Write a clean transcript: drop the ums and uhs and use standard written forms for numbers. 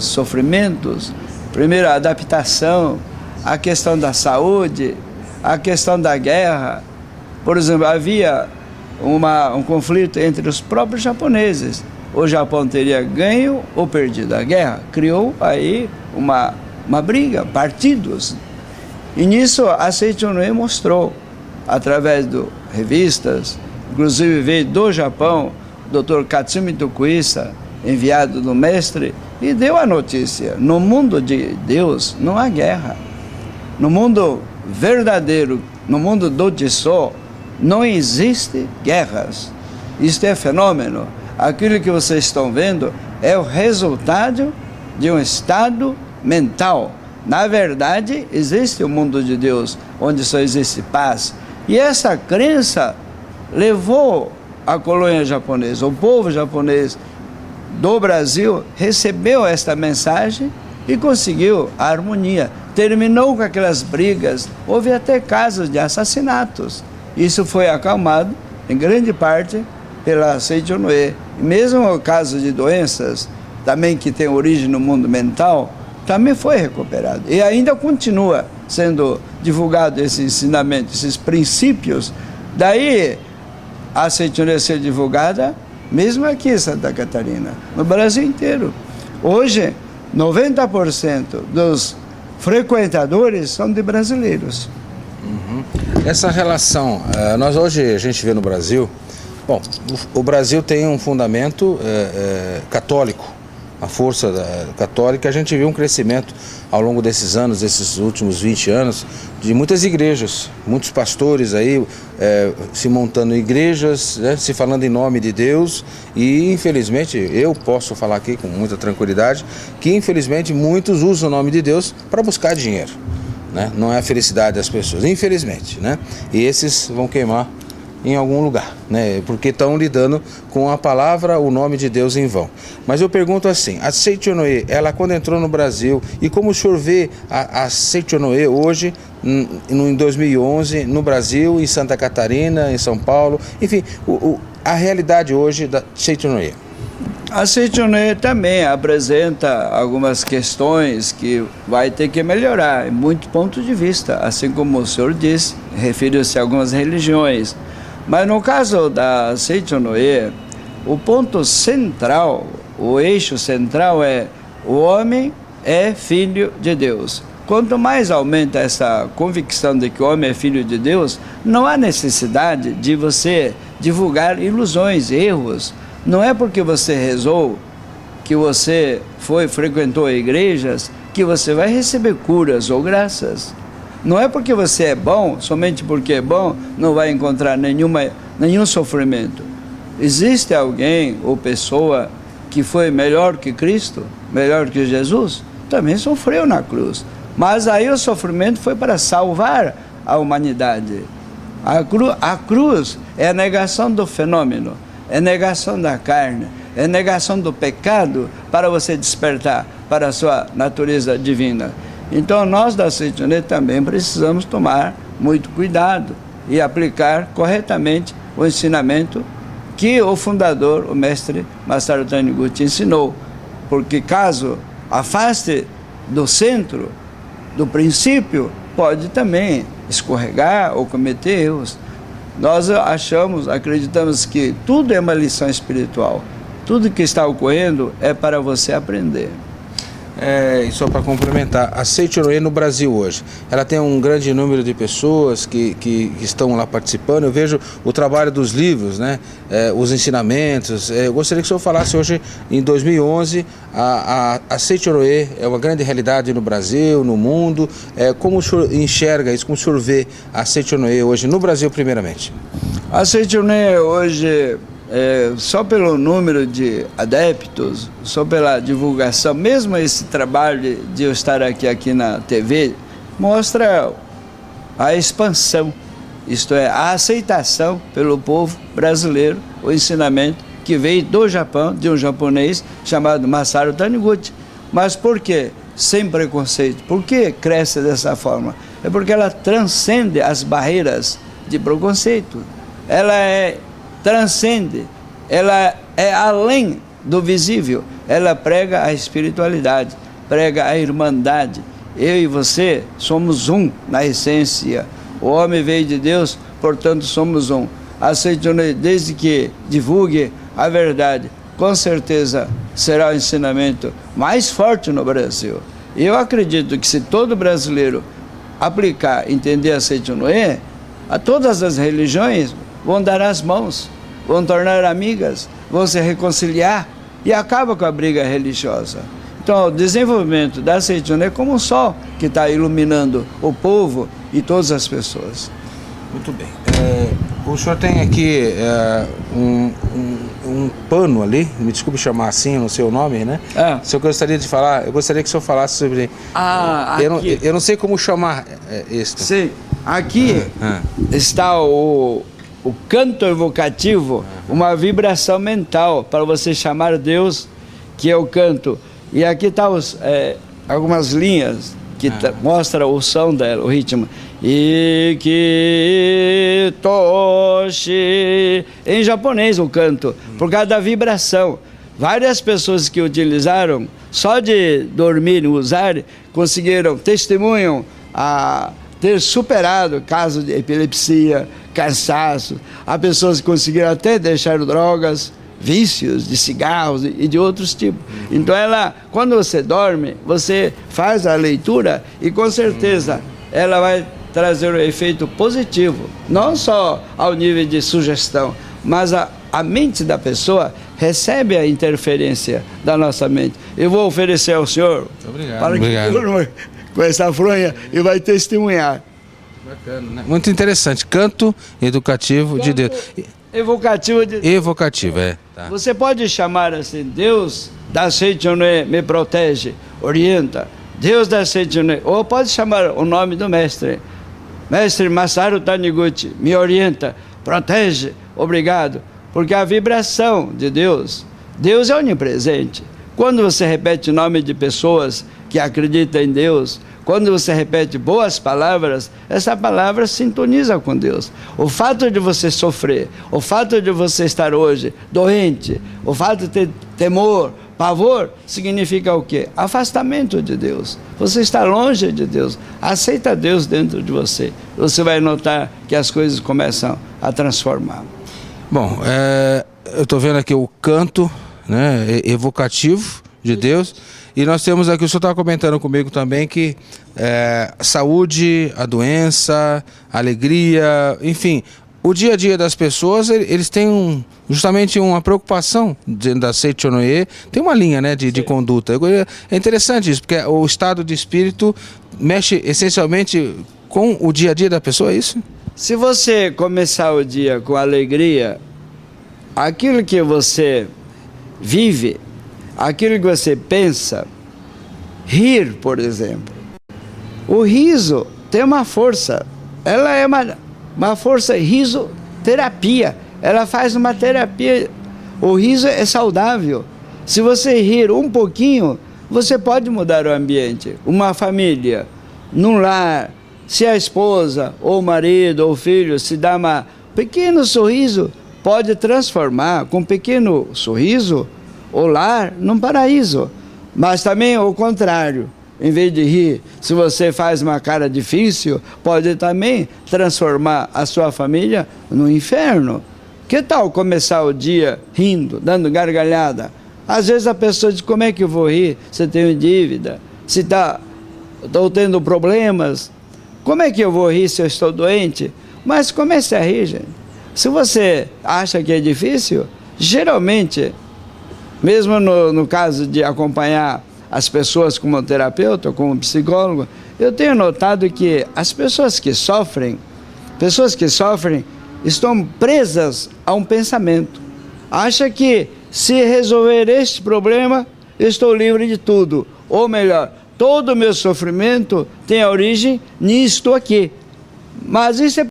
sofrimentos, primeiro a adaptação, a questão da saúde, a questão da guerra. Por exemplo, havia um conflito entre os próprios japoneses. O Japão teria ganho ou perdido a guerra. Criou aí uma briga, partidos. E nisso a Seicho-no-e mostrou, através de revistas, inclusive veio do Japão, o Dr. Katsumi Tokuisa, enviado do mestre, e deu a notícia: no mundo de Deus não há guerra. No mundo verdadeiro, no mundo do Jiso, não existe guerras. Isto é fenômeno. Aquilo que vocês estão vendo é o resultado de um estado mental. Na verdade, existe o mundo de Deus, onde só existe paz. E essa crença levou a colônia japonesa, o povo japonês do Brasil recebeu esta mensagem e conseguiu a harmonia. Terminou com aquelas brigas, houve até casos de assassinatos. Isso foi acalmado, em grande parte, pela Seicho-no-e. Mesmo o caso de doenças, também que tem origem no mundo mental, também foi recuperado. E ainda continua sendo divulgado esse ensinamento, esses princípios. Daí, a Seicho-no-e ser divulgada, mesmo aqui em Santa Catarina, no Brasil inteiro. Hoje, 90% dos frequentadores são de brasileiros. Essa relação, nós hoje a gente vê no Brasil, bom, o Brasil tem um fundamento católico, a força católica. A gente viu um crescimento ao longo desses anos, desses últimos 20 anos, de muitas igrejas, muitos pastores aí se montando igrejas, né, se falando em nome de Deus. E infelizmente, eu posso falar aqui com muita tranquilidade, que infelizmente muitos usam o nome de Deus para buscar dinheiro, né? Não é a felicidade das pessoas, infelizmente, né? E esses vão queimar em algum lugar, né? Porque estão lidando com a palavra, o nome de Deus em vão. Mas eu pergunto assim, a Seicho-no-e, ela quando entrou no Brasil, e como o senhor vê a Seicho-no-e hoje, em 2011, no Brasil, em Santa Catarina, em São Paulo, enfim, a realidade hoje da Seicho-no-e? A Seicho-no-e também apresenta algumas questões que vai ter que melhorar, em muitos pontos de vista, assim como o senhor disse, referiu-se a algumas religiões. Mas no caso da Seicho-no-e, o ponto central, o eixo central é: o homem é filho de Deus. Quanto mais aumenta essa convicção de que o homem é filho de Deus, não há necessidade de você divulgar ilusões, erros. Não é porque você rezou, que você frequentou igrejas, que você vai receber curas ou graças. Não é porque você é bom, somente porque é bom, não vai encontrar nenhum sofrimento. Existe alguém ou pessoa que foi melhor que Cristo, melhor que Jesus? Também sofreu na cruz. Mas aí o sofrimento foi para salvar a humanidade. A cruz é a negação do fenômeno, é a negação da carne, é a negação do pecado para você despertar para a sua natureza divina. Então nós da Seicho-no-e também precisamos tomar muito cuidado e aplicar corretamente o ensinamento que o fundador, o mestre Masaru Taniguchi, ensinou. Porque caso afaste do centro, do princípio, pode também escorregar ou cometer erros. Nós acreditamos que tudo é uma lição espiritual. Tudo que está ocorrendo é para você aprender. E só para complementar, a Seicho-no-e no Brasil hoje, ela tem um grande número de pessoas que estão lá participando. Eu vejo o trabalho dos livros, né? Os ensinamentos. Eu gostaria que o senhor falasse hoje, em 2011, a Seicho-no-e é uma grande realidade no Brasil, no mundo. Como o senhor enxerga isso, como o senhor vê a Seicho-no-e hoje no Brasil, primeiramente? A Seicho-no-e hoje, só pelo número de adeptos, só pela divulgação, mesmo esse trabalho de eu estar aqui na TV, mostra a expansão, isto é, a aceitação pelo povo brasileiro, o ensinamento que veio do Japão, de um japonês chamado Masaru Taniguchi. Mas por quê? Sem preconceito. Por que cresce dessa forma? É porque ela transcende as barreiras de preconceito. Ela transcende, ela é além do visível, ela prega a espiritualidade, prega a irmandade. Eu e você somos um na essência. O homem veio de Deus, portanto somos um. A Seitonoye, desde que divulgue a verdade, com certeza será o ensinamento mais forte no Brasil. Eu acredito que se todo brasileiro aplicar, entender a Seitonoye, a todas as religiões vão dar as mãos, vão tornar amigas, vão se reconciliar e acaba com a briga religiosa. Então, o desenvolvimento da Seitonoye como um sol que está iluminando o povo e todas as pessoas. Muito bem. O senhor tem aqui um pano ali, me desculpe chamar assim no seu nome, né? O senhor gostaria de falar, eu gostaria que o senhor falasse sobre... eu não sei como chamar isto. Sim, aqui está o canto evocativo, uma vibração mental para você chamar Deus, que é o canto. E aqui está algumas linhas que mostram o som dela, o ritmo. Ikitoshi, em japonês o canto, por causa da vibração. Várias pessoas que utilizaram, só de dormir e usar, conseguiram, testemunham a ter superado casos de epilepsia, cansaço. Há pessoas que conseguiram até deixar drogas, vícios de cigarros e de outros tipos. Então quando você dorme, você faz a leitura e com certeza ela vai trazer um efeito positivo, não só ao nível de sugestão, mas a mente da pessoa recebe a interferência da nossa mente. Eu vou oferecer ao senhor, para que com essa fronha e vai testemunhar. Bacana, né? Muito interessante. Canto educativo de Deus. Evocativo de Deus. Evocativo, tá. Você pode chamar assim, Deus da Seitonoye me protege, orienta. Deus da Seitonoye, ou pode chamar o nome do mestre. Mestre Masaru Taniguchi, me orienta, protege, obrigado. Porque a vibração de Deus é onipresente. Quando você repete o nome de pessoas que acreditam em Deus, quando você repete boas palavras, essa palavra sintoniza com Deus. O fato de você sofrer, o fato de você estar hoje doente, o fato de ter temor, pavor, significa o quê? Afastamento de Deus. Você está longe de Deus. Aceita Deus dentro de você. Você vai notar que as coisas começam a transformar. Bom, eu estou vendo aqui o canto, né, evocativo de Deus. E nós temos aqui, o senhor estava comentando comigo também que saúde, a doença, a alegria, enfim, o dia a dia das pessoas, eles têm justamente uma preocupação da Seitonoye, tem uma linha, né, de conduta. É interessante isso, porque o estado de espírito mexe essencialmente com o dia a dia da pessoa, é isso? Se você começar o dia com alegria, aquilo que você vive, aquilo que você pensa, rir, por exemplo. O riso tem uma força, ela é uma força, riso-terapia, ela faz uma terapia. O riso é saudável. Se você rir um pouquinho, você pode mudar o ambiente. Uma família, num lar, se a esposa, ou o marido, ou o filho se dá um pequeno sorriso, pode transformar com um pequeno sorriso o lar num paraíso. Mas também o contrário, em vez de rir, se você faz uma cara difícil, pode também transformar a sua família no inferno. Que tal começar o dia rindo, dando gargalhada? Às vezes a pessoa diz, como é que eu vou rir se eu tenho dívida? Se estou tendo problemas? Como é que eu vou rir se eu estou doente? Mas comece a rir, gente. Se você acha que é difícil, geralmente, mesmo no caso de acompanhar as pessoas como terapeuta, como psicólogo, eu tenho notado que as pessoas que sofrem estão presas a um pensamento. Acha que se resolver este problema, eu estou livre de tudo. Ou melhor, todo o meu sofrimento tem a origem nisto aqui. Mas isso é